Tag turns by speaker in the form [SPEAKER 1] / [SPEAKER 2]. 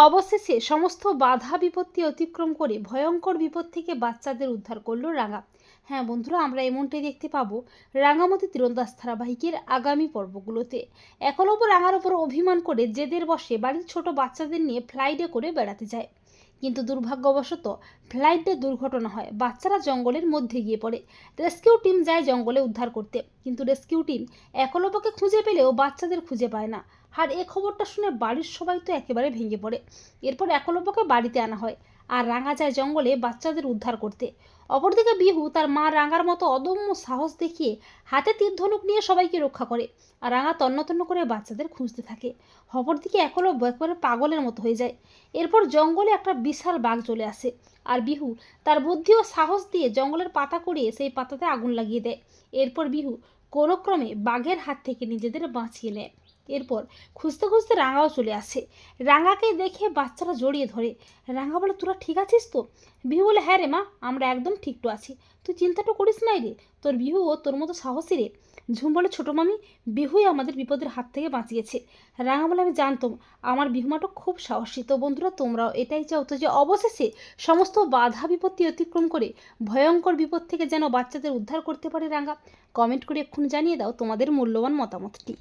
[SPEAKER 1] অবশেষে সমস্ত বাধা বিপত্তি অতিক্রম করে ভয়ঙ্কর বিপদ থেকে বাচ্চাদের উদ্ধার করলো রাঙা। হ্যাঁ বন্ধুরা, আমরা এমনটাই দেখতে পাবো রাঙামতি তীরন্দাজ ধারাবাহিকের আগামী পর্বগুলোতে। একলব্য রাঙার ওপর অভিমান করে জেদের বশে বাড়ির ছোট বাচ্চাদের নিয়ে ফ্লাইটে করে বেড়াতে যায়, কিন্তু দুর্ভাগ্যবশত ফ্লাইটে দুর্ঘটনা হয়, বাচ্চারা জঙ্গলের মধ্যে গিয়ে পড়ে। রেস্কিউ টিম যায় জঙ্গলে উদ্ধার করতে, কিন্তু রেস্কিউ টিম একলব্যকে খুঁজে পেলেও বাচ্চাদের খুঁজে পায় না। আর এ খবরটা শুনে বাড়ির সবাই তো একেবারে ভেঙে পড়ে। এরপর একলব্যকে বাড়িতে আনা হয়, আর রাঙা যায় জঙ্গলে বাচ্চাদের উদ্ধার করতে। অপরদিকে বিহু তার মা রাঙার মতো অদম্য সাহস দেখিয়ে হাতে তীর ধনুক নিয়ে সবাইকে রক্ষা করে, আর রাঙা তন্ন তন্ন করে বাচ্চাদের খুঁজতে থাকে। অপরদিকে একলব্য একেবারে পাগলের মতো হয়ে যায়। এরপর জঙ্গলে একটা বিশাল বাঘ চলে আসে, আর বিহু তার বুদ্ধি ও সাহস দিয়ে জঙ্গলের পাতা কুড়িয়ে সেই পাতাতে আগুন লাগিয়ে দেয়। এরপর বিহু কোনোক্রমে বাঘের হাত থেকে নিজেদের বাঁচিয়ে নেয়। এরপর খুঁজতে খুঁজতে রাঙাও চলে আসে। রাঙাকে দেখে বাচ্চারা জড়িয়ে ধরে। রাঙা বলে, তোরা ঠিক আছিস তো? বিহু বলে, হ্যাঁ রে মা, আমরা একদম ঠিক তো আছি, তুই চিন্তাটা করিস নাই রে, তোর বিহু ও তোর মতো সাহসী রে। ঝুম বলে, ছোটো মামি, বিহুই আমাদের বিপদের হাত থেকে বাঁচিয়েছে। রাঙা বলে, আমি জানতাম আমার বিহুমাটা খুব সাহসী। তো বন্ধুরা, তোমরাও এটাই চাও তো যে অবশেষে সমস্ত বাধা বিপত্তি অতিক্রম করে ভয়ঙ্কর বিপদ থেকে যেন বাচ্চাদের উদ্ধার করতে পারে রাঙা? কমেন্ট করে এক্ষুনি জানিয়ে দাও তোমাদের মূল্যবান মতামতটি।